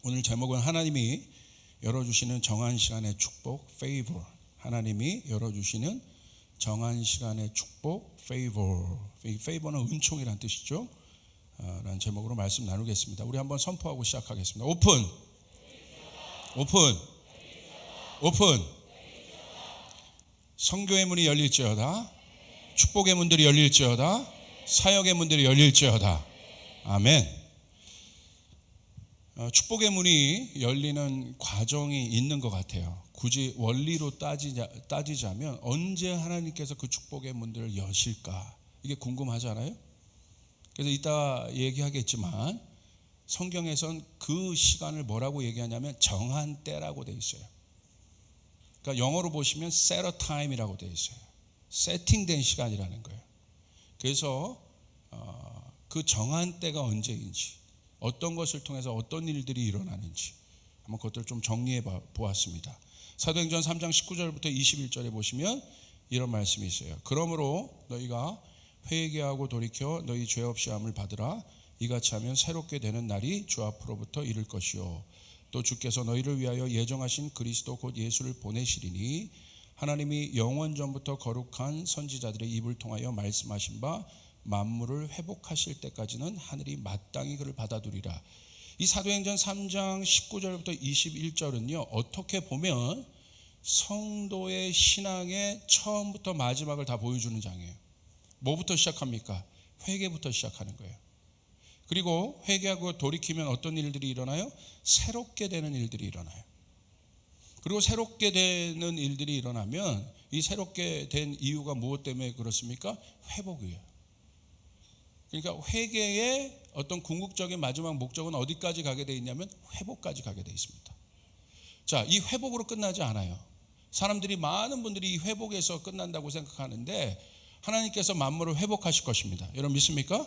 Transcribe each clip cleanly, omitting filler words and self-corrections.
오늘 제목은 하나님이 열어주시는 정한 시간의 축복, favor. 하나님이 열어주시는 정한 시간의 축복, favor. favor는 은총이란 뜻이죠. 라는 제목으로 말씀 나누겠습니다. 우리 한번 선포하고 시작하겠습니다. 오픈. 성교의 문이 열릴지어다. 축복의 문들이 열릴지어다. 사역의 문들이 열릴지어다. 아멘. 축복의 문이 열리는 과정이 있는 것 같아요. 굳이 원리로 따지자면 언제 하나님께서 그 축복의 문들을 여실까? 이게 궁금하잖아요. 그래서 이따 얘기하겠지만 성경에선 그 시간을 뭐라고 얘기하냐면 정한 때라고 돼 있어요. 그러니까 영어로 보시면 set a time이라고 돼 있어요. 세팅된 시간이라는 거예요. 그래서 그 정한 때가 언제인지, 어떤 것을 통해서 어떤 일들이 일어나는지 한번 그것들을 좀 정리해 보았습니다. 사도행전 3장 19절부터 21절에 보시면 이런 말씀이 있어요. 그러므로 너희가 회개하고 돌이켜 너희 죄 없이 함을 받으라. 이같이 하면 새롭게 되는 날이 주 앞으로부터 이를 것이요 또 주께서 너희를 위하여 예정하신 그리스도 곧 예수를 보내시리니 하나님이 영원 전부터 거룩한 선지자들의 입을 통하여 말씀하신 바 만물을 회복하실 때까지는 하늘이 마땅히 그를 받아두리라. 이 사도행전 3장 19절부터 21절은요 어떻게 보면 성도의 신앙의 처음부터 마지막을 다 보여주는 장이에요. 뭐부터 시작합니까? 회개부터 시작하는 거예요. 그리고 회개하고 돌이키면 어떤 일들이 일어나요? 새롭게 되는 일들이 일어나요. 그리고 새롭게 되는 일들이 일어나면 이 새롭게 된 이유가 무엇 때문에 그렇습니까? 회복이에요. 그러니까 회개의 어떤 궁극적인 마지막 목적은 어디까지 가게 돼 있냐면 회복까지 가게 돼 있습니다. 자, 이 회복으로 끝나지 않아요. 사람들이 많은 분들이 이 회복에서 끝난다고 생각하는데 하나님께서 만물을 회복하실 것입니다. 여러분 믿습니까?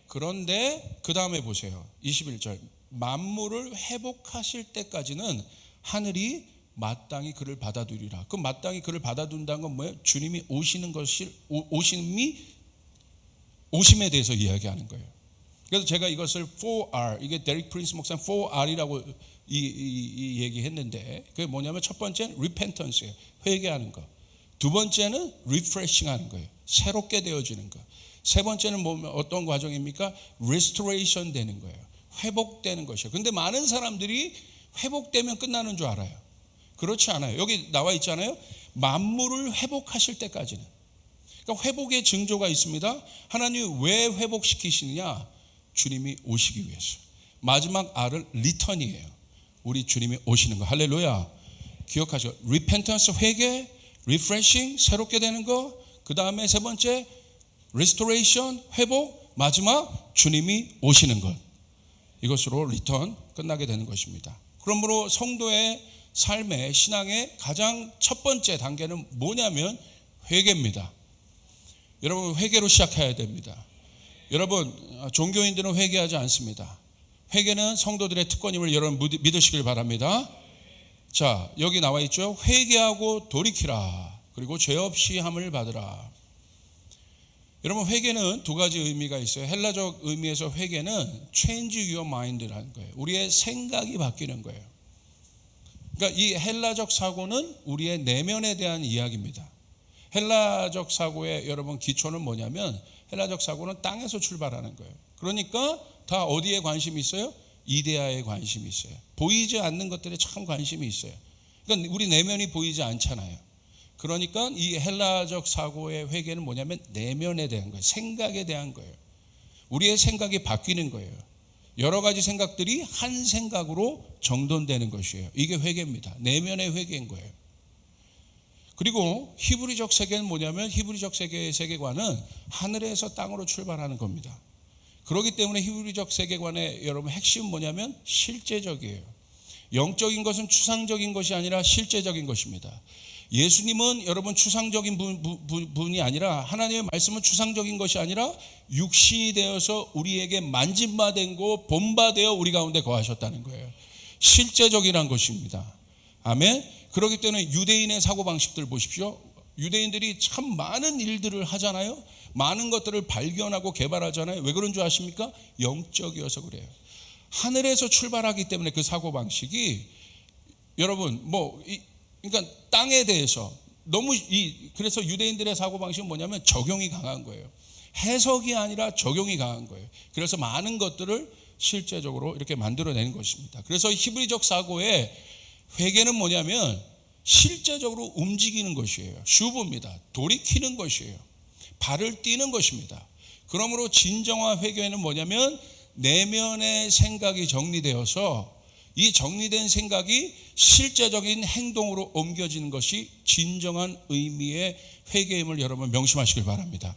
그런데 그 다음에 보세요. 21절 만물을 회복하실 때까지는 하늘이 마땅히 그를 받아두리라. 그 마땅히 그를 받아둔다는 건 뭐예요? 주님이 오심에 대해서 이야기하는 거예요. 그래서 제가 이것을 4R, 이게 데릭 프린스 목사는 4R이라고 이 얘기했는데 그게 뭐냐면 첫 번째는 repentance예요. 회개하는 거. 두 번째는 refreshing하는 거예요. 새롭게 되어지는 거. 세 번째는 어떤 과정입니까? restoration 되는 거예요. 회복되는 것이에요. 근데 많은 사람들이 회복되면 끝나는 줄 알아요. 그렇지 않아요. 여기 나와 있잖아요. 만물을 회복하실 때까지는. 그러니까 회복의 징조가 있습니다. 하나님이 왜 회복시키시느냐? 주님이 오시기 위해서. 마지막 R은 return이에요. 우리 주님이 오시는 거. 할렐루야. 기억하시고 repentance 회개, refreshing 새롭게 되는 거. 그 다음에 세 번째 restoration 회복. 마지막 주님이 오시는 것. 이것으로 return 끝나게 되는 것입니다. 그러므로 성도의 삶의 신앙의 가장 첫 번째 단계는 뭐냐면 회개입니다. 여러분 회개로 시작해야 됩니다. 여러분 종교인들은 회개하지 않습니다. 회개는 성도들의 특권임을 여러분 믿으시길 바랍니다. 자, 여기 나와 있죠. 회개하고 돌이키라. 그리고 죄 없이 함을 받으라. 여러분 회개는 두 가지 의미가 있어요. 헬라적 의미에서 회개는 change your mind라는 거예요. 우리의 생각이 바뀌는 거예요. 그러니까 이 헬라적 사고는 우리의 내면에 대한 이야기입니다. 헬라적 사고의 여러분 기초는 뭐냐면 헬라적 사고는 땅에서 출발하는 거예요. 그러니까 다 어디에 관심이 있어요? 이데아에 관심이 있어요. 보이지 않는 것들에 참 관심이 있어요. 그러니까 우리 내면이 보이지 않잖아요. 그러니까 이 헬라적 사고의 회개는 뭐냐면 내면에 대한 거예요. 생각에 대한 거예요. 우리의 생각이 바뀌는 거예요. 여러 가지 생각들이 한 생각으로 정돈되는 것이에요. 이게 회개입니다. 내면의 회개인 거예요. 그리고 히브리적 세계는 뭐냐면 히브리적 세계의 세계관은 하늘에서 땅으로 출발하는 겁니다. 그렇기 때문에 히브리적 세계관의 여러분 핵심은 뭐냐면 실제적이에요. 영적인 것은 추상적인 것이 아니라 실제적인 것입니다. 예수님은 여러분 추상적인 분이 아니라 하나님의 말씀은 추상적인 것이 아니라 육신이 되어서 우리에게 만진바된 거 본바되어 우리 가운데 거하셨다는 거예요. 실제적이란 것입니다. 아멘. 그렇기 때문에 유대인의 사고방식들 보십시오. 유대인들이 참 많은 일들을 하잖아요. 많은 것들을 발견하고 개발하잖아요. 왜 그런 줄 아십니까? 영적이어서 그래요. 하늘에서 출발하기 때문에 그 사고방식이 여러분 그러니까 땅에 대해서 너무 그래서 유대인들의 사고방식은 뭐냐면 적용이 강한 거예요. 해석이 아니라 적용이 강한 거예요. 그래서 많은 것들을 실제적으로 이렇게 만들어내는 것입니다. 그래서 히브리적 사고의 회개는 뭐냐면 실제적으로 움직이는 것이에요. 슈브입니다. 돌이키는 것이에요. 발을 띄는 것입니다. 그러므로 진정한 회개는 뭐냐면 내면의 생각이 정리되어서 이 정리된 생각이 실제적인 행동으로 옮겨지는 것이 진정한 의미의 회개임을 여러분 명심하시길 바랍니다.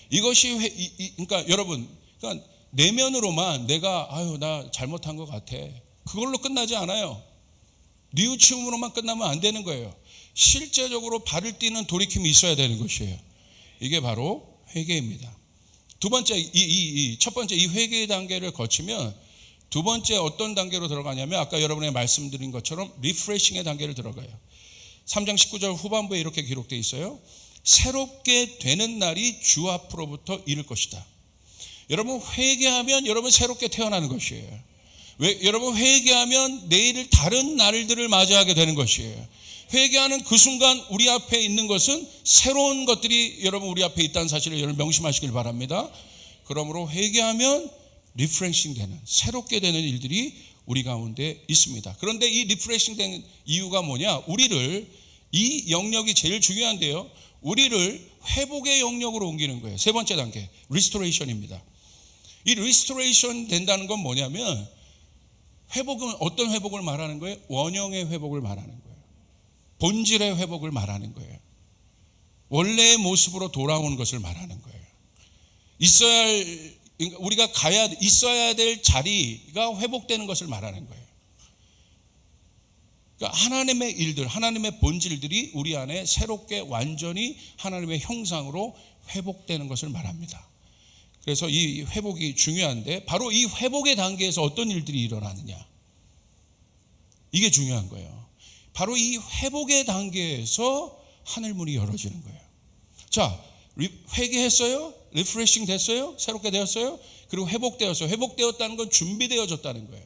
이것이 그러니까 여러분, 그러니까 내면으로만 내가 나 잘못한 것 같아, 그걸로 끝나지 않아요. 뉘우침으로만 끝나면 안 되는 거예요. 실제적으로 발을 띄는 돌이킴이 있어야 되는 것이에요. 이게 바로 회개입니다. 두 번째, 첫 번째 이 회개의 단계를 거치면 두 번째 어떤 단계로 들어가냐면 아까 여러분이 말씀드린 것처럼 리프레싱의 단계를 들어가요. 3장 19절 후반부에 이렇게 기록되어 있어요. 새롭게 되는 날이 주 앞으로부터 이를 것이다. 여러분 회개하면 여러분 새롭게 태어나는 것이에요. 여러분 회개하면 내일 다른 날들을 맞이하게 되는 것이에요. 회개하는 그 순간 우리 앞에 있는 것은 새로운 것들이 여러분 우리 앞에 있다는 사실을 여러분 명심하시길 바랍니다. 그러므로 회개하면 리프레싱 되는, 새롭게 되는 일들이 우리 가운데 있습니다. 그런데 이 리프레싱 되는 이유가 뭐냐? 우리를, 이 영역이 제일 중요한데요, 우리를 회복의 영역으로 옮기는 거예요. 세 번째 단계 리스토레이션입니다. 이 리스토레이션 된다는 건 뭐냐면 회복은 어떤 회복을 말하는 거예요? 원형의 회복을 말하는 거예요. 본질의 회복을 말하는 거예요. 원래의 모습으로 돌아오는 것을 말하는 거예요. 우리가 있어야 될 자리가 회복되는 것을 말하는 거예요. 그러니까 하나님의 일들, 하나님의 본질들이 우리 안에 새롭게 완전히 하나님의 형상으로 회복되는 것을 말합니다. 그래서 이 회복이 중요한데 바로 이 회복의 단계에서 어떤 일들이 일어나느냐, 이게 중요한 거예요. 바로 이 회복의 단계에서 하늘문이 열어지는 거예요. 자, 회개했어요? 리프레싱 됐어요? 새롭게 되었어요? 그리고 회복되었어요. 회복되었다는 건 준비되어졌다는 거예요.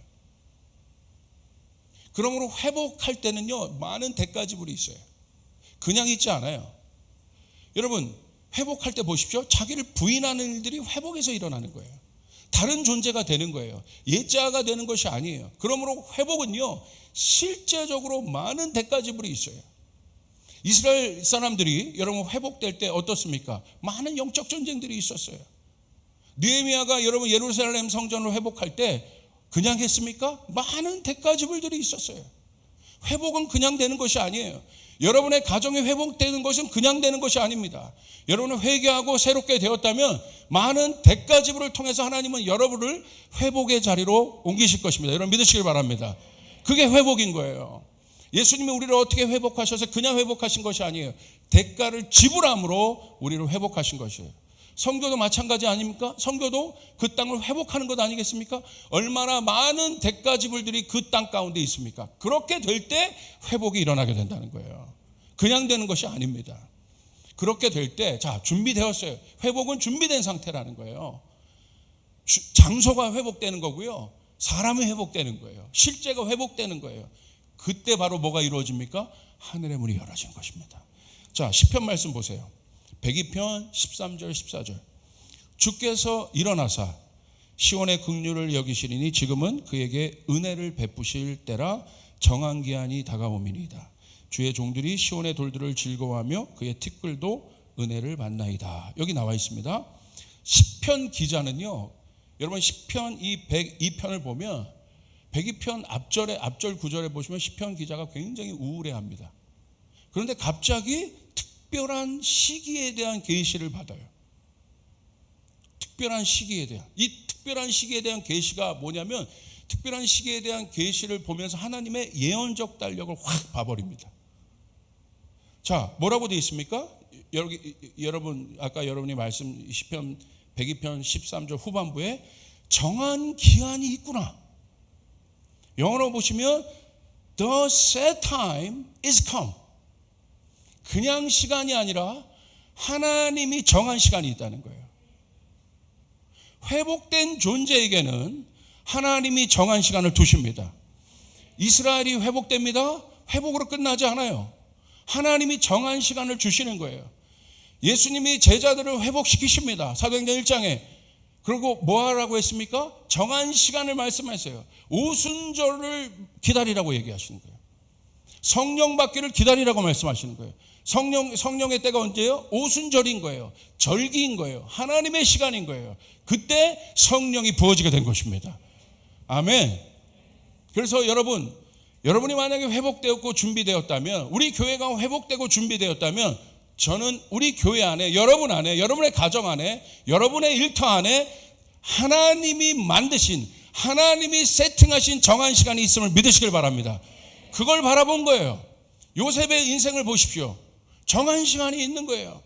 그러므로 회복할 때는요, 많은 대가지불이 있어요. 그냥 있지 않아요. 여러분, 회복할 때 보십시오. 자기를 부인하는 일들이 회복에서 일어나는 거예요. 다른 존재가 되는 거예요. 옛자가 되는 것이 아니에요. 그러므로 회복은요, 실제적으로 많은 대가지불이 있어요. 이스라엘 사람들이 여러분 회복될 때 어떻습니까? 많은 영적 전쟁들이 있었어요. 느헤미야가 여러분 예루살렘 성전을 회복할 때 그냥 했습니까? 많은 대가지불들이 있었어요. 회복은 그냥 되는 것이 아니에요. 여러분의 가정이 회복되는 것은 그냥 되는 것이 아닙니다. 여러분은 회개하고 새롭게 되었다면 많은 대가지불을 통해서 하나님은 여러분을 회복의 자리로 옮기실 것입니다. 여러분 믿으시길 바랍니다. 그게 회복인 거예요. 예수님이 우리를 어떻게 회복하셔서 그냥 회복하신 것이 아니에요. 대가를 지불함으로 우리를 회복하신 것이에요. 성교도 마찬가지 아닙니까? 성교도 그 땅을 회복하는 것 아니겠습니까? 얼마나 많은 대가 지불들이 그 땅 가운데 있습니까? 그렇게 될 때 회복이 일어나게 된다는 거예요. 그냥 되는 것이 아닙니다. 그렇게 될 때, 자, 준비되었어요. 회복은 준비된 상태라는 거예요. 장소가 회복되는 거고요, 사람이 회복되는 거예요. 실제가 회복되는 거예요. 그때 바로 뭐가 이루어집니까? 하늘의 문이 열어진 것입니다. 자, 시편 말씀 보세요. 102편 13절 14절. 주께서 일어나사 시온의 긍휼을 여기시리니 지금은 그에게 은혜를 베푸실 때라. 정한 기한이 다가오미니이다. 주의 종들이 시온의 돌들을 즐거워하며 그의 티끌도 은혜를 만나이다. 여기 나와 있습니다. 시편 기자는요, 여러분 시편 이 102편을 보면 102편 앞절 구절에 보시면 시편 기자가 굉장히 우울해합니다. 그런데 갑자기 특별한 시기에 대한 계시를 받아요. 특별한 시기에 대한, 이 특별한 시기에 대한 계시가 뭐냐면, 특별한 시기에 대한 계시를 보면서 하나님의 예언적 달력을 확 봐버립니다. 자, 뭐라고 되어 있습니까? 여러분 아까 여러분이 말씀 시편 102편 13절 후반부에 정한 기한이 있구나. 영어로 보시면 The set time is come. 그냥 시간이 아니라 하나님이 정한 시간이 있다는 거예요. 회복된 존재에게는 하나님이 정한 시간을 두십니다. 이스라엘이 회복됩니다. 회복으로 끝나지 않아요. 하나님이 정한 시간을 주시는 거예요. 예수님이 제자들을 회복시키십니다. 사도행전 1장에. 그리고 뭐 하라고 했습니까? 정한 시간을 말씀하세요. 오순절을 기다리라고 얘기하시는 거예요. 성령 받기를 기다리라고 말씀하시는 거예요. 성령의 때가 언제예요? 오순절인 거예요. 절기인 거예요. 하나님의 시간인 거예요. 그때 성령이 부어지게 된 것입니다. 아멘. 그래서 여러분이 만약에 회복되었고 준비되었다면, 우리 교회가 회복되고 준비되었다면, 저는 우리 교회 안에, 여러분 안에, 여러분의 가정 안에, 여러분의 일터 안에 하나님이 만드신, 하나님이 세팅하신 정한 시간이 있음을 믿으시길 바랍니다. 그걸 바라본 거예요. 요셉의 인생을 보십시오. 정한 시간이 있는 거예요.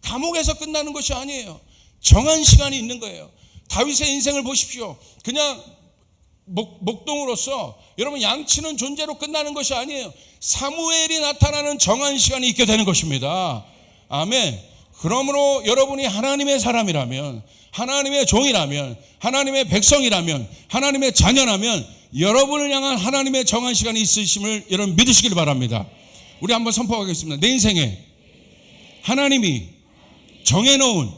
감옥에서 끝나는 것이 아니에요. 정한 시간이 있는 거예요. 다윗의 인생을 보십시오. 그냥 목동으로서 여러분 양치는 존재로 끝나는 것이 아니에요. 사무엘이 나타나는 정한 시간이 있게 되는 것입니다. 아멘. 그러므로 여러분이 하나님의 사람이라면, 하나님의 종이라면, 하나님의 백성이라면, 하나님의 자녀라면 여러분을 향한 하나님의 정한 시간이 있으심을 여러분 믿으시길 바랍니다. 우리 한번 선포하겠습니다. 내 인생에 하나님이 정해놓은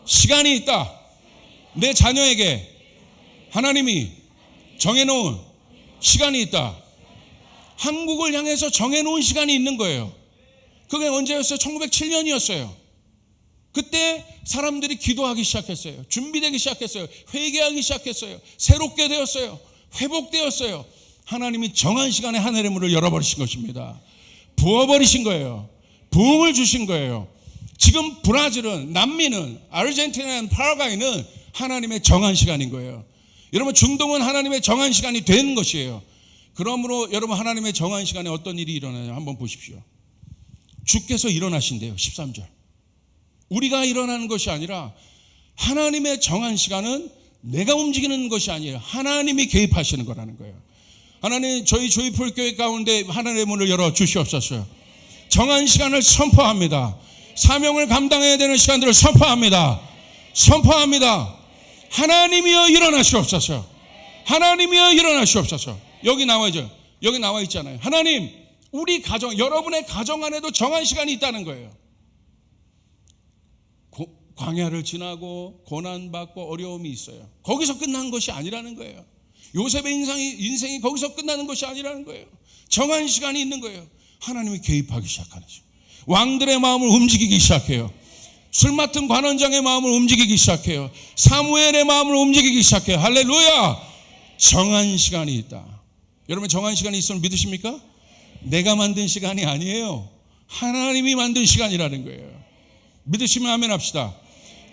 시간이 있다. 내 자녀에게 하나님이 정해놓은 시간이 있다. 한국을 향해서 정해놓은 시간이 있는 거예요. 그게 언제였어요? 1907년이었어요. 그때 사람들이 기도하기 시작했어요. 준비되기 시작했어요. 회개하기 시작했어요. 새롭게 되었어요. 회복되었어요. 하나님이 정한 시간에 하늘의 문을 열어버리신 것입니다. 부어버리신 거예요. 부흥을 주신 거예요. 지금 브라질은, 남미는, 아르헨티나는, 파라과이는 하나님의 정한 시간인 거예요. 여러분 중동은 하나님의 정한 시간이 되는 것이에요. 그러므로 여러분 하나님의 정한 시간에 어떤 일이 일어나냐 한번 보십시오. 주께서 일어나신대요. 13절. 우리가 일어나는 것이 아니라 하나님의 정한 시간은 내가 움직이는 것이 아니에요. 하나님이 개입하시는 거라는 거예요. 하나님, 저희 조이풀교회 가운데 하나님의 문을 열어 주시옵소서. 정한 시간을 선포합니다. 사명을 감당해야 되는 시간들을 선포합니다. 선포합니다. 하나님이여 일어나시옵소서. 하나님이여 일어나시옵소서. 여기 나와있죠. 여기 나와 있잖아요. 하나님, 우리 가정, 여러분의 가정 안에도 정한 시간이 있다는 거예요. 광야를 지나고 고난받고 어려움이 있어요. 거기서 끝난 것이 아니라는 거예요. 요셉의 인생이 거기서 끝나는 것이 아니라는 거예요. 정한 시간이 있는 거예요. 하나님이 개입하기 시작하는 거죠. 왕들의 마음을 움직이기 시작해요. 술 맡은 관원장의 마음을 움직이기 시작해요. 사무엘의 마음을 움직이기 시작해요. 할렐루야. 정한 시간이 있다. 여러분 정한 시간이 있음을 믿으십니까? 내가 만든 시간이 아니에요. 하나님이 만든 시간이라는 거예요. 믿으시면 아멘 합시다.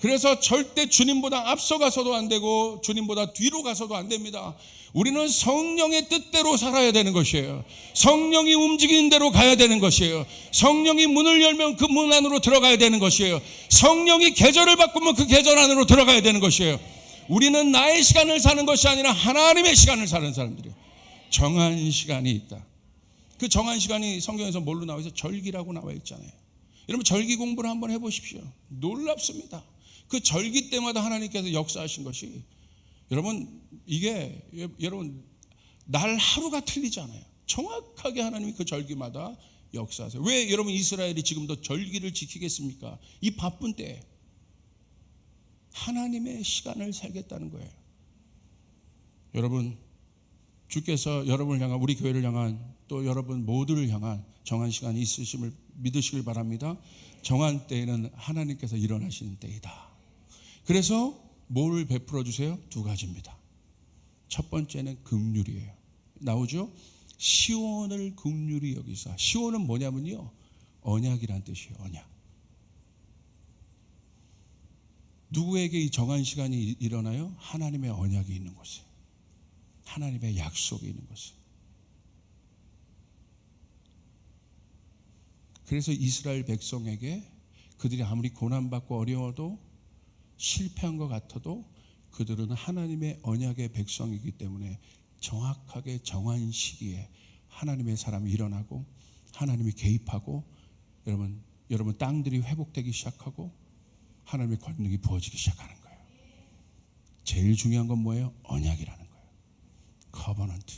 그래서 절대 주님보다 앞서가서도 안 되고 주님보다 뒤로 가서도 안 됩니다. 우리는 성령의 뜻대로 살아야 되는 것이에요. 성령이 움직이는 대로 가야 되는 것이에요. 성령이 문을 열면 그 문 안으로 들어가야 되는 것이에요. 성령이 계절을 바꾸면 그 계절 안으로 들어가야 되는 것이에요. 우리는 나의 시간을 사는 것이 아니라 하나님의 시간을 사는 사람들이에요. 정한 시간이 있다. 그 정한 시간이 성경에서 뭘로 나와 있어요? 절기라고 나와 있잖아요. 여러분 절기 공부를 한번 해보십시오. 놀랍습니다. 그 절기 때마다 하나님께서 역사하신 것이 여러분 이게 여러분 날 하루가 틀리지 않아요. 정확하게 하나님이 그 절기마다 역사하세요. 왜 여러분 이스라엘이 지금도 절기를 지키겠습니까? 이 바쁜 때에 하나님의 시간을 살겠다는 거예요. 여러분 주께서 여러분을 향한 우리 교회를 향한 또 여러분 모두를 향한 정한 시간이 있으심을 믿으시길 바랍니다. 정한 때에는 하나님께서 일어나시는 때이다. 그래서 뭘 베풀어 주세요? 두 가지입니다. 첫 번째는 긍휼이에요. 나오죠? 시온을 긍휼히 여기사. 시온은 뭐냐면요, 언약이란 뜻이에요. 언약. 누구에게 이 정한 시간이 일어나요? 하나님의 언약이 있는 곳에, 하나님의 약속이 있는 곳에. 그래서 이스라엘 백성에게 그들이 아무리 고난받고 어려워도 실패한 것 같아도 그들은 하나님의 언약의 백성이기 때문에 정확하게 정한 시기에 하나님의 사람이 일어나고 하나님이 개입하고 여러분 땅들이 회복되기 시작하고 하나님의 권능이 부어지기 시작하는 거예요. 제일 중요한 건 뭐예요? 언약이라는 거예요. 커버넌트.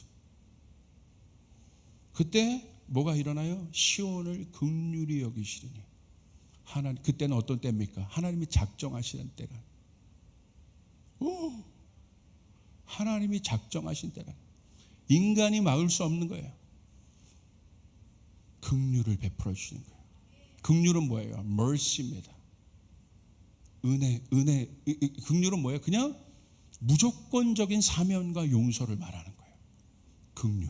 그때 뭐가 일어나요? 시온을 긍휼히 여기시리니. 하나님, 그때는 어떤 때입니까? 하나님이 작정하시는 때라. 하나님이 작정하신 때라. 인간이 막을 수 없는 거예요. 긍휼을 베풀어 주시는 거예요. 긍휼은 뭐예요? mercy입니다. 은혜. 긍휼은 뭐예요? 그냥 무조건적인 사면과 용서를 말하는 거예요. 긍휼.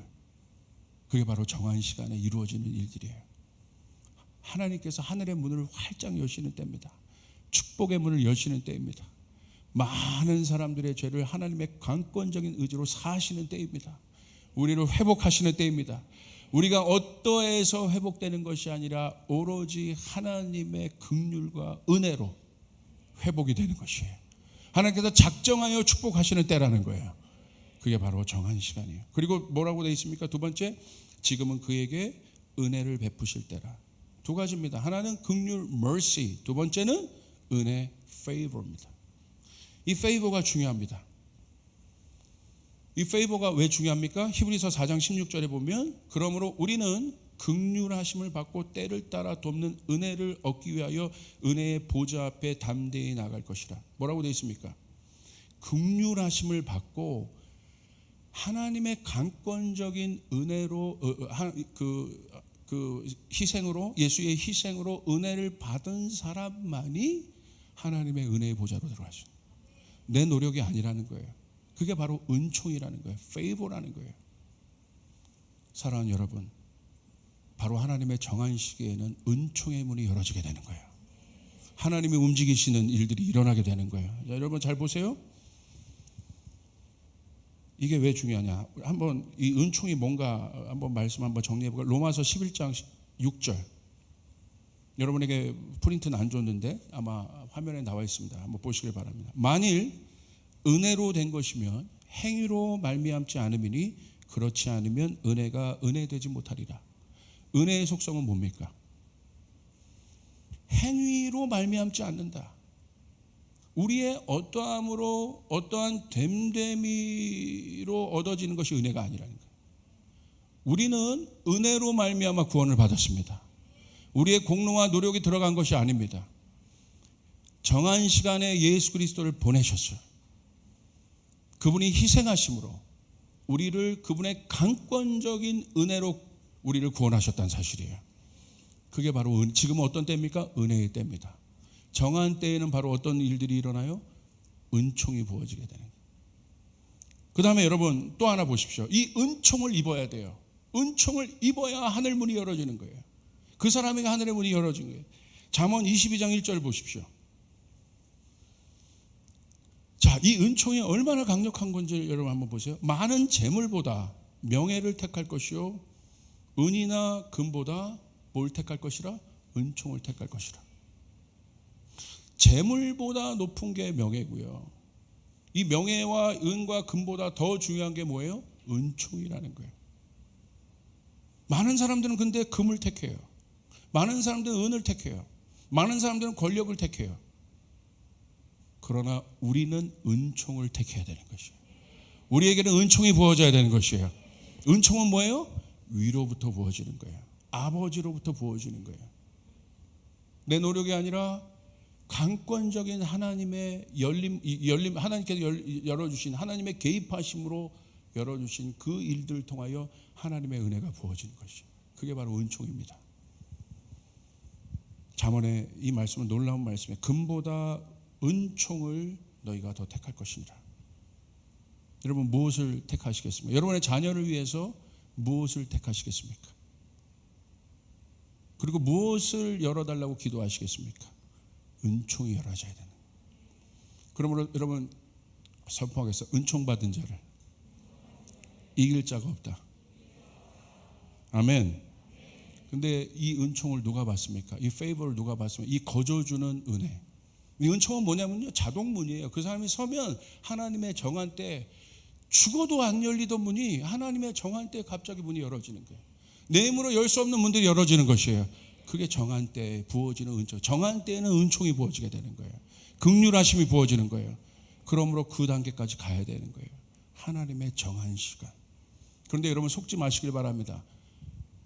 그게 바로 정한 시간에 이루어지는 일들이에요. 하나님께서 하늘의 문을 활짝 여시는 때입니다. 축복의 문을 여시는 때입니다. 많은 사람들의 죄를 하나님의 강권적인 의지로 사하시는 때입니다. 우리를 회복하시는 때입니다. 우리가 어떠해서 회복되는 것이 아니라 오로지 하나님의 긍휼과 은혜로 회복이 되는 것이에요. 하나님께서 작정하여 축복하시는 때라는 거예요. 그게 바로 정한 시간이에요. 그리고 뭐라고 되어 있습니까? 두 번째, 지금은 그에게 은혜를 베푸실 때라. 두 가지입니다. 하나는 긍휼, mercy. 두 번째는 은혜, favor입니다. 이 favor가 중요합니다. 이 favor가 왜 중요합니까? 히브리서 4장 16절에 보면, 그러므로 우리는 긍휼하심을 받고 때를 따라 돕는 은혜를 얻기 위하여 은혜의 보좌 앞에 담대히 나갈 것이라. 뭐라고 되어 있습니까? 긍휼하심을 받고 하나님의 강권적인 은혜로 그 희생으로, 예수의 희생으로 은혜를 받은 사람만이 하나님의 은혜의 보좌로 들어갈 수 있어요. 내 노력이 아니라는 거예요. 그게 바로 은총이라는 거예요. favor라는 거예요. 사랑하는 여러분, 바로 하나님의 정한 시기에는 은총의 문이 열어지게 되는 거예요. 하나님이 움직이시는 일들이 일어나게 되는 거예요. 자, 여러분 잘 보세요. 이게 왜 중요하냐? 한번 이 은총이 뭔가 한번 말씀 한번 정리해 볼까요? 로마서 11장 6절. 여러분에게 프린트는 안 줬는데 아마 화면에 나와 있습니다. 한번 보시길 바랍니다. 만일 은혜로 된 것이면 행위로 말미암지 않음이니 그렇지 않으면 은혜가 은혜되지 못하리라. 은혜의 속성은 뭡니까? 행위로 말미암지 않는다. 우리의 어떠함으로, 어떠한 됨됨이로 얻어지는 것이 은혜가 아니라는 거예요. 우리는 은혜로 말미암아 구원을 받았습니다. 우리의 공로와 노력이 들어간 것이 아닙니다. 정한 시간에 예수 그리스도를 보내셨어요. 그분이 희생하심으로 우리를 그분의 강권적인 은혜로 우리를 구원하셨다는 사실이에요. 그게 바로 지금은 어떤 때입니까? 은혜의 때입니다. 정한 때에는 바로 어떤 일들이 일어나요? 은총이 부어지게 되는 거예요. 그 다음에 여러분 또 하나 보십시오. 이 은총을 입어야 돼요. 은총을 입어야 하늘 문이 열어지는 거예요. 그 사람에게 하늘의 문이 열어진 거예요. 잠언 22장 1절 보십시오. 자, 이 은총이 얼마나 강력한 건지 여러분 한번 보세요. 많은 재물보다 명예를 택할 것이요, 은이나 금보다 뭘 택할 것이라? 은총을 택할 것이라. 재물보다 높은 게 명예고요. 이 명예와 은과 금보다 더 중요한 게 뭐예요? 은총이라는 거예요. 많은 사람들은 근데 금을 택해요. 많은 사람들은 은을 택해요. 많은 사람들은 권력을 택해요. 그러나 우리는 은총을 택해야 되는 것이에요. 우리에게는 은총이 부어져야 되는 것이에요. 은총은 뭐예요? 위로부터 부어지는 거예요. 아버지로부터 부어지는 거예요. 내 노력이 아니라 강권적인 하나님의 열림, 하나님께서 열어주신 하나님의 개입하심으로 열어주신 그 일들을 통하여 하나님의 은혜가 부어지는 것이에요. 그게 바로 은총입니다. 잠언의 이 말씀은 놀라운 말씀이에요. 금보다 은총을 너희가 더 택할 것이니라. 여러분 무엇을 택하시겠습니까? 여러분의 자녀를 위해서 무엇을 택하시겠습니까? 그리고 무엇을 열어달라고 기도하시겠습니까? 은총이 열어져야 되는. 그러므로 여러분 선포하겠어요. 은총 받은 자를 이길 자가 없다. 아멘. 근데 이 은총을 누가 받습니까? 이 페이버를 누가 받습니까? 이 거저주는 은혜. 이 은총은 뭐냐면요, 자동문이에요. 그 사람이 서면 하나님의 정한 때 죽어도 안 열리던 문이 하나님의 정한 때 갑자기 문이 열어지는 거예요. 내 힘으로 열 수 없는 문들이 열어지는 것이에요. 그게 정한 때에 부어지는 은총. 정한 때에는 은총이 부어지게 되는 거예요. 긍휼하심이 부어지는 거예요. 그러므로 그 단계까지 가야 되는 거예요. 하나님의 정한 시간. 그런데 여러분 속지 마시길 바랍니다.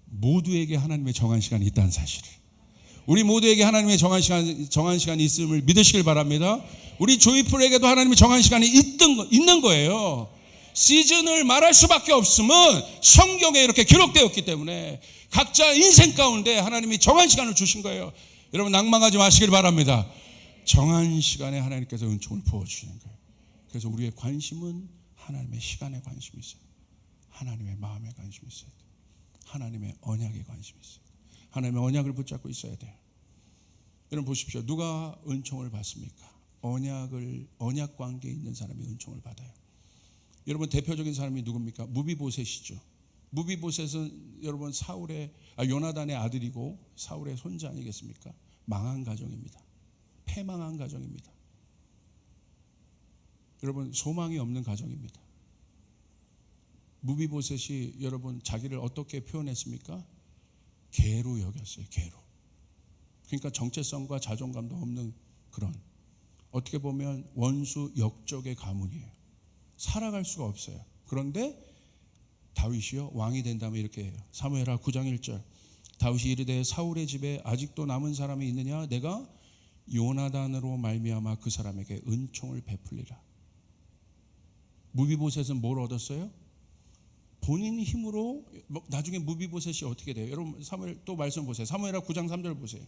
모두에게 하나님의 정한 시간이 있다는 사실을, 우리 모두에게 하나님의 정한 시간이 있음을 믿으시길 바랍니다. 우리 조이풀에게도 하나님의 정한 시간이 있는 거예요. 시즌을 말할 수밖에 없음은 성경에 이렇게 기록되었기 때문에 각자 인생 가운데 하나님이 정한 시간을 주신 거예요. 여러분 낭망하지 마시길 바랍니다. 정한 시간에 하나님께서 은총을 부어주시는 거예요. 그래서 우리의 관심은 하나님의 시간에 관심이 있어요. 하나님의 마음에 관심이 있어야 돼요. 하나님의 언약에 관심이 있어요. 하나님의 언약을 붙잡고 있어야 돼요. 여러분 보십시오. 누가 은총을 받습니까? 언약 관계에 있는 사람이 은총을 받아요. 여러분 대표적인 사람이 누굽니까? 무비보셋이죠. 무비보셋은 여러분 요나단의 아들이고 사울의 손자 아니겠습니까? 망한 가정입니다. 패망한 가정입니다. 여러분 소망이 없는 가정입니다. 무비보셋이 여러분 자기를 어떻게 표현했습니까? 개로 여겼어요. 개로. 그러니까 정체성과 자존감도 없는 그런, 어떻게 보면 원수 역적의 가문이에요. 살아갈 수가 없어요. 그런데 다윗이요 왕이 된다면 이렇게 해요. 사무엘하 9장 1절 다윗이 이르되 사울의 집에 아직도 남은 사람이 있느냐? 내가 요나단으로 말미암아 그 사람에게 은총을 베풀리라. 무비보셋은 뭘 얻었어요? 본인 힘으로. 나중에 무비보셋이 어떻게 돼요? 여러분 사무엘 또 말씀 보세요. 사무엘하 9장 3절 보세요.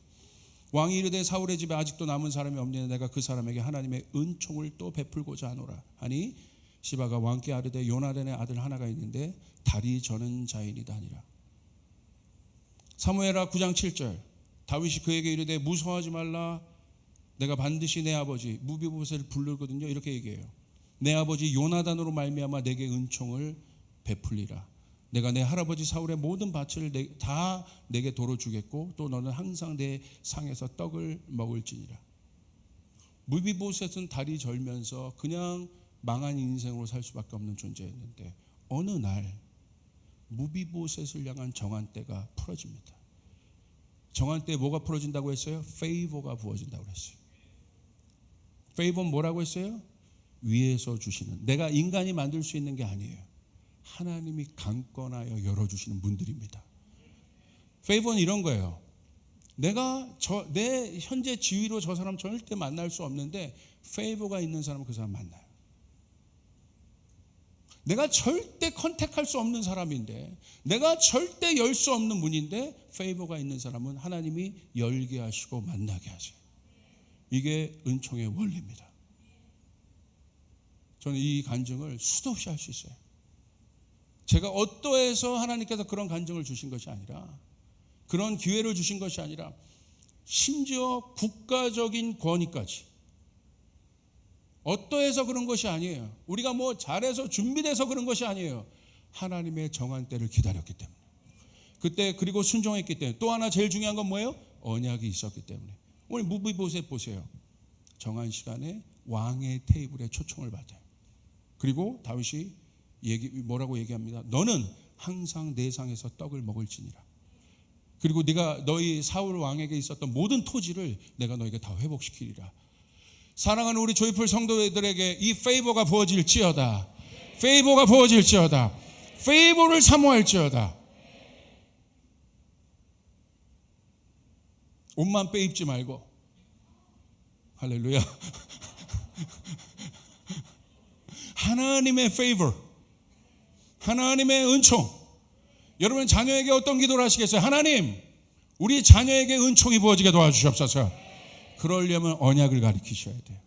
왕이 이르되 사울의 집에 아직도 남은 사람이 없느냐? 내가 그 사람에게 하나님의 은총을 또 베풀고자 하노라 하니 시바가 왕께 아르되 요나단의 아들 하나가 있는데 다리 저는 자인이다 하니라. 사무엘하 9장 7절 다윗이 그에게 이르되 무서워하지 말라. 내가 반드시 내 아버지 무비보셋을 부르거든요. 이렇게 얘기해요. 내 아버지 요나단으로 말미암아 내게 은총을 베풀리라. 내가 내 할아버지 사울의 모든 밭을 다 내게 도로 주겠고 또 너는 항상 내 상에서 떡을 먹을지니라. 무비보셋은 다리 절면서 그냥 망한 인생으로 살 수밖에 없는 존재였는데 어느 날 무비보셋을 향한 정한 때가 풀어집니다. 정한 때에 뭐가 풀어진다고 했어요? 페이버가 부어진다고 했어요. 페이버는 뭐라고 했어요? 위에서 주시는, 내가 인간이 만들 수 있는 게 아니에요. 하나님이 강권하여 열어주시는 문들입니다. 페이버는 이런 거예요. 내가 내 현재 지위로 저 사람 절대 만날 수 없는데 페이버가 있는 사람은 그 사람 만나요. 내가 절대 컨택할 수 없는 사람인데, 내가 절대 열 수 없는 문인데 페이버가 있는 사람은 하나님이 열게 하시고 만나게 하세요. 이게 은총의 원리입니다. 저는 이 간증을 수도 없이 할 수 있어요. 제가 어떠해서 하나님께서 그런 간증을 주신 것이 아니라, 그런 기회를 주신 것이 아니라, 심지어 국가적인 권위까지 어떠해서 그런 것이 아니에요. 우리가 뭐 잘해서 준비돼서 그런 것이 아니에요. 하나님의 정한 때를 기다렸기 때문에, 그때 그리고 순종했기 때문에, 또 하나 제일 중요한 건 뭐예요? 언약이 있었기 때문에. 오늘 무비보셋 보세요. 정한 시간에 왕의 테이블에 초청을 받아요. 그리고 다윗이 뭐라고 얘기합니다. 너는 항상 내 상에서 떡을 먹을지니라. 그리고 네가 너희 사울 왕에게 있었던 모든 토지를 내가 너에게 다 회복시키리라. 사랑하는 우리 조이풀 성도들에게 이 페이버가 부어질지어다. 페이버가 부어질지어다. 페이버를 사모할지어다. 옷만 빼입지 말고. 할렐루야. 하나님의 페이버, 하나님의 은총. 여러분 자녀에게 어떤 기도를 하시겠어요? 하나님, 우리 자녀에게 은총이 부어지게 도와주시옵소서. 그러려면 언약을 가리키셔야 돼요.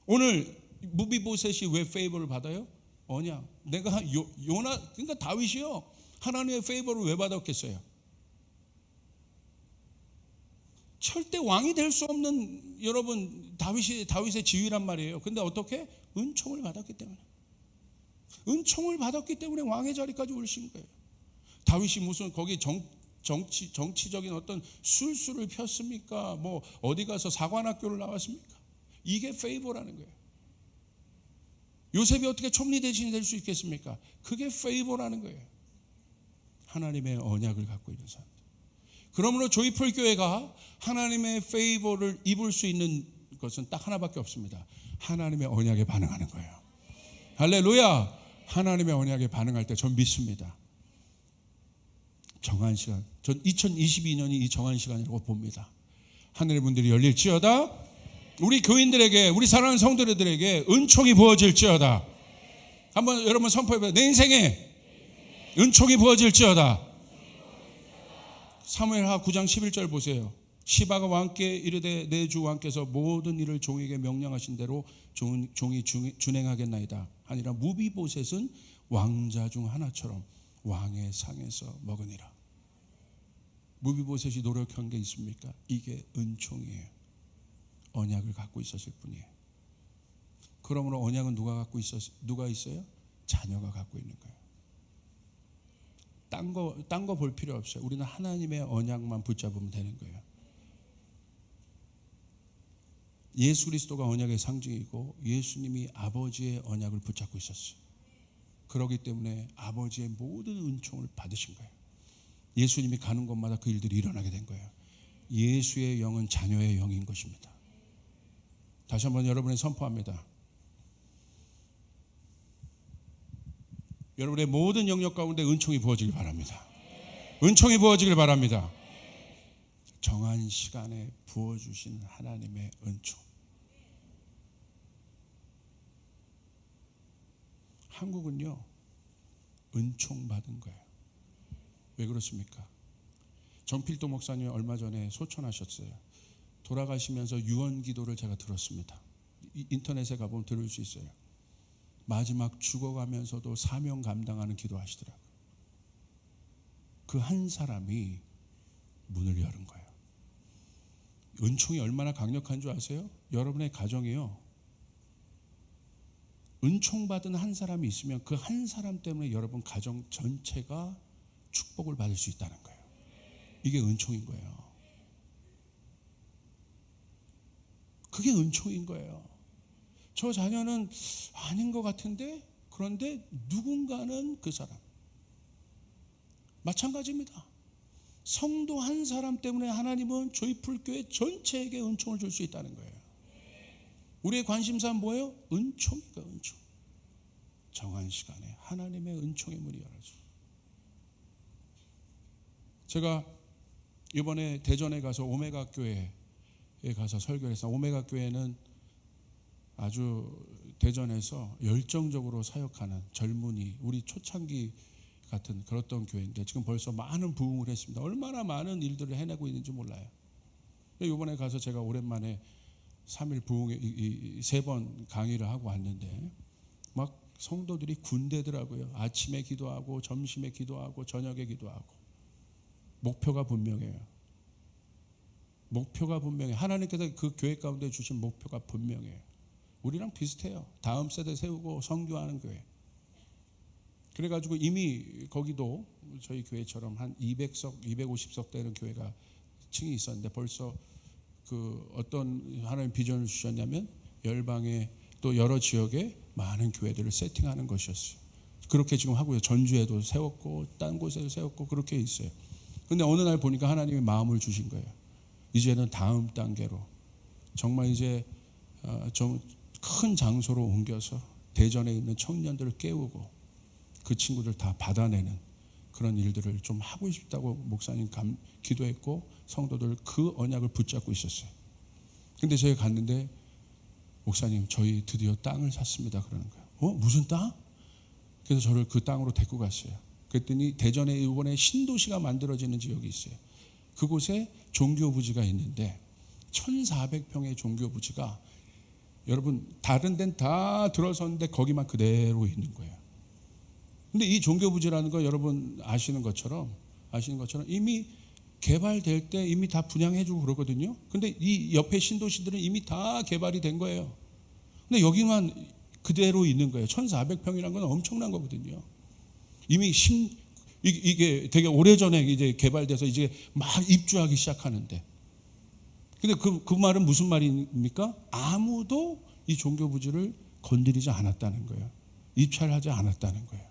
오늘 무비보셋이 왜 페이버를 받아요? 언약. 내가 그러니까 다윗이요, 하나님의 페이버를 왜 받았겠어요? 절대 왕이 될 수 없는, 여러분 다윗의 지위란 말이에요. 근데 어떻게? 은총을 받았기 때문에. 은총을 받았기 때문에 왕의 자리까지 오르신 거예요. 다윗이 무슨 거기 정치적인 어떤 술수를 폈습니까? 뭐 어디 가서 사관학교를 나왔습니까? 이게 페이버라는 거예요. 요셉이 어떻게 총리 대신이 될 수 있겠습니까? 그게 페이버라는 거예요. 하나님의 언약을 갖고 있는 사람들. 그러므로 조이풀 교회가 하나님의 페이버를 입을 수 있는 것은 딱 하나밖에 없습니다. 하나님의 언약에 반응하는 거예요. 할렐루야. 하나님의 언약에 반응할 때 전 믿습니다. 정한 시간. 전 2022년이 이 정한 시간이라고 봅니다. 하늘의 문들이 열릴지어다. 우리 교인들에게, 우리 사랑하는 성도들에게 은총이 부어질지어다. 한번 여러분 선포해봐요. 내 인생에 은총이 부어질지어다. 사무엘하 9장 11절 보세요. 시바가 왕께 이르되 내 주 왕께서 모든 일을 종에게 명령하신 대로 종이 준행하겠나이다 하니라. 무비보셋은 왕자 중 하나처럼 왕의 상에서 먹으니라. 무비보셋이 노력한 게 있습니까? 이게 은총이에요. 언약을 갖고 있었을 뿐이에요. 그러므로 언약은 누가 있어요? 자녀가 갖고 있는 거예요. 딴 거 볼 필요 없어요. 우리는 하나님의 언약만 붙잡으면 되는 거예요. 예수 그리스도가 언약의 상징이고 예수님이 아버지의 언약을 붙잡고 있었어요. 그렇기 때문에 아버지의 모든 은총을 받으신 거예요. 예수님이 가는 곳마다 그 일들이 일어나게 된 거예요. 예수의 영은 자녀의 영인 것입니다. 다시 한번 여러분이 선포합니다. 여러분의 모든 영역 가운데 은총이 부어지길 바랍니다. 은총이 부어지길 바랍니다. 정한 시간에 부어주신 하나님의 은총. 한국은요, 은총 받은 거예요. 왜 그렇습니까? 정필도 목사님이 얼마 전에 소천하셨어요. 돌아가시면서 유언 기도를 제가 들었습니다. 인터넷에 가보면 들을 수 있어요. 마지막 죽어가면서도 사명 감당하는 기도하시더라고요. 그 한 사람이 문을 여는 거예요. 은총이 얼마나 강력한 줄 아세요? 여러분의 가정이요, 은총 받은 한 사람이 있으면 그 한 사람 때문에 여러분 가정 전체가 축복을 받을 수 있다는 거예요. 이게 은총인 거예요. 그게 은총인 거예요. 저 자녀는 아닌 것 같은데, 그런데 누군가는 그 사람. 마찬가지입니다. 성도 한 사람 때문에 하나님은 조이풀교회 전체에게 은총을 줄 수 있다는 거예요. 우리의 관심사는 뭐예요? 은총이니까 은총. 정한 시간에 하나님의 은총의 문이 열어져. 제가 이번에 대전에 가서 오메가 교회에 가서 설교를 했어요. 오메가 교회는 아주 대전에서 열정적으로 사역하는 젊은이, 우리 초창기 같은 그랬던 교회인데 지금 벌써 많은 부흥을 했습니다. 얼마나 많은 일들을 해내고 있는지 몰라요. 이번에 가서 제가 오랜만에 3일 부흥에 3번 강의를 하고 왔는데 막 성도들이 군대더라고요. 아침에 기도하고 점심에 기도하고 저녁에 기도하고. 목표가 분명해요. 목표가 분명해. 하나님께서 그 교회 가운데 주신 목표가 분명해요. 우리랑 비슷해요. 다음 세대 세우고 선교하는 교회. 그래가지고 이미 거기도 저희 교회처럼 한 200석, 250석 되는 교회가 층이 있었는데 벌써 그 어떤 하나님 비전을 주셨냐면 열방에 또 여러 지역에 많은 교회들을 세팅하는 것이었어요. 그렇게 지금 하고요. 전주에도 세웠고 딴 곳에도 세웠고 그렇게 있어요. 근데 어느 날 보니까 하나님이 마음을 주신 거예요. 이제는 다음 단계로 정말 이제 좀 큰 장소로 옮겨서 대전에 있는 청년들을 깨우고 그 친구들 다 받아내는 그런 일들을 좀 하고 싶다고 목사님 기도했고 성도들 그 언약을 붙잡고 있었어요. 근데 저희 갔는데 목사님 저희 드디어 땅을 샀습니다 그러는 거예요. 무슨 땅? 그래서 저를 그 땅으로 데리고 갔어요. 그랬더니 대전에 이번에 신도시가 만들어지는 지역이 있어요. 그곳에 종교부지가 있는데 1,400평의 종교부지가 여러분 다른 데는 다 들어섰는데 거기만 그대로 있는 거예요. 근데 이 종교부지라는 거 여러분 아시는 것처럼 이미 개발될 때 이미 다 분양해주고 그러거든요. 근데 이 옆에 신도시들은 이미 다 개발이 된 거예요. 근데 여기만 그대로 있는 거예요. 1,400평이라는 건 엄청난 거거든요. 이미 이게 되게 오래전에 이제 개발돼서 이제 막 입주하기 시작하는데. 근데 그 말은 무슨 말입니까? 아무도 이 종교부지를 건드리지 않았다는 거예요. 입찰하지 않았다는 거예요.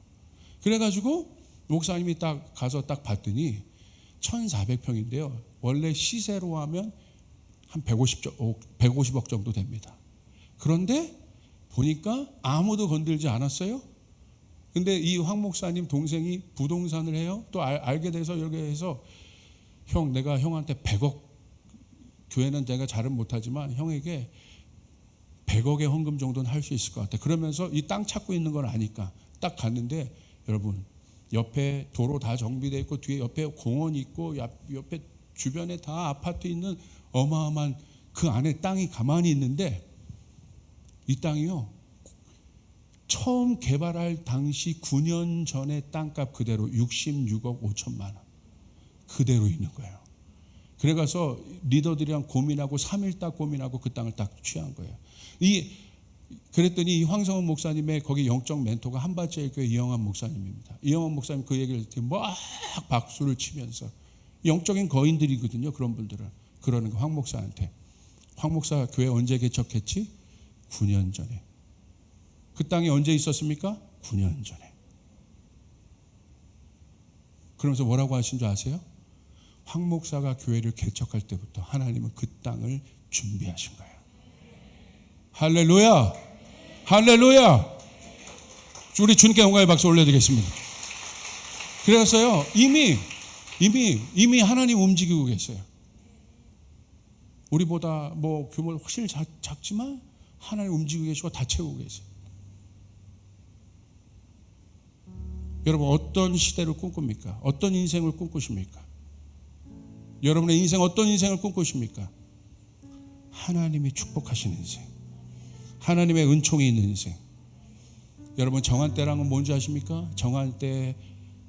그래가지고 목사님이 딱 가서 딱 봤더니 1,400평인데요. 원래 시세로 하면 한 150억 정도 됩니다. 그런데 보니까 아무도 건들지 않았어요. 근데 이 황 목사님 동생이 부동산을 해요. 또 알게 돼서 이렇게 해서 형, 내가 형한테 100억, 교회는 내가 잘은 못하지만 형에게 100억의 헌금 정도는 할 수 있을 것 같아. 그러면서 이 땅 찾고 있는 걸 아니까 딱 갔는데, 여러분, 옆에 도로 다 정비되어 있고 뒤에 옆에 공원이 있고 옆에 주변에 다 아파트 있는 어마어마한 그 안에 땅이 가만히 있는데, 이 땅이요, 처음 개발할 당시 9년 전에 땅값 그대로 66억 5천만 원 그대로 있는 거예요. 그래가서 리더들이랑 고민하고 3일 딱 고민하고 그 땅을 딱 취한 거예요. 그랬더니 이 황성훈 목사님의 거기 영적 멘토가 한밭제일교회 이영환 목사님입니다. 이영환 목사님 그 얘기를 듣고 막 박수를 치면서, 영적인 거인들이거든요, 그런 분들은. 그러는 거 황 목사한테. 황 목사 교회 언제 개척했지? 9년 전에. 그 땅이 언제 있었습니까? 9년 전에. 그러면서 뭐라고 하신 줄 아세요? 황 목사가 교회를 개척할 때부터 하나님은 그 땅을 준비하신 거예요. 할렐루야! 할렐루야! 우리 주님께 영광의 박수 올려드리겠습니다. 그래서요, 이미 하나님 움직이고 계세요. 우리보다 뭐 규모가 훨씬 작지만 하나님 움직이고 계시고 다 채우고 계세요. 여러분, 어떤 시대를 꿈꿉니까? 어떤 인생을 꿈꾸십니까? 여러분의 인생 어떤 인생을 꿈꾸십니까? 하나님이 축복하시는 인생, 하나님의 은총이 있는 인생. 여러분, 정한 때랑은 뭔지 아십니까? 정한 때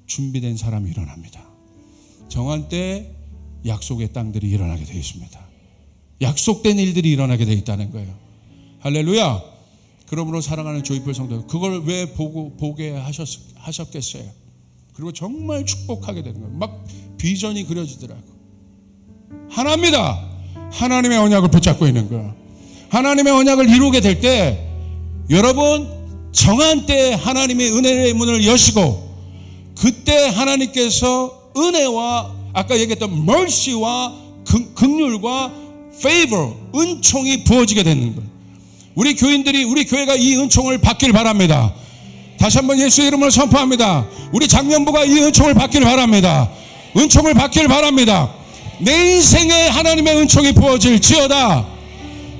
준비된 사람이 일어납니다. 정한 때 약속의 땅들이 일어나게 되어 있습니다. 약속된 일들이 일어나게 되어 있다는 거예요. 할렐루야! 그러므로 사랑하는 조이풀 성도, 그걸 왜 보게 하셨겠어요? 그리고 정말 축복하게 되는 거예요. 막 비전이 그려지더라고. 하나입니다. 하나님의 언약을 붙잡고 있는 거예요. 하나님의 언약을 이루게 될 때, 여러분, 정한 때 하나님의 은혜의 문을 여시고, 그때 하나님께서 은혜와 아까 얘기했던 mercy와 긍휼과 favor, 은총이 부어지게 되는 거예요. 우리 교인들이, 우리 교회가 이 은총을 받길 바랍니다. 다시 한번 예수 이름으로 선포합니다. 우리 장년부가 이 은총을 받길 바랍니다. 은총을 받길 바랍니다. 내 인생에 하나님의 은총이 부어질지어다.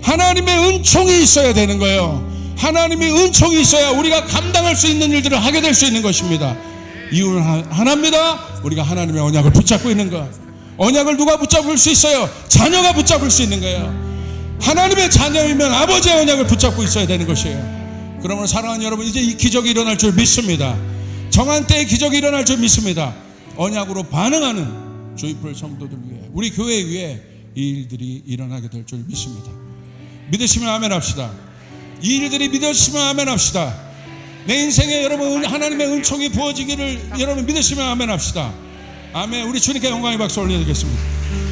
하나님의 은총이 있어야 되는 거예요. 하나님의 은총이 있어야 우리가 감당할 수 있는 일들을 하게 될 수 있는 것입니다. 이유는 하나입니다. 우리가 하나님의 언약을 붙잡고 있는 것. 언약을 누가 붙잡을 수 있어요? 자녀가 붙잡을 수 있는 거예요. 하나님의 자녀이면 아버지의 언약을 붙잡고 있어야 되는 것이에요. 그러므로 사랑하는 여러분, 이제 이 기적이 일어날 줄 믿습니다. 정한 때의 기적이 일어날 줄 믿습니다. 언약으로 반응하는 조이풀 성도들 위해, 우리 교회 위에 이 일들이 일어나게 될 줄 믿습니다. 믿으시면 아멘 합시다. 이 일들이 믿으시면 아멘 합시다. 내 인생에 여러분 하나님의 은총이 부어지기를 여러분 믿으시면 아멘 합시다. 아멘. 우리 주님께 영광의 박수 올려드리겠습니다.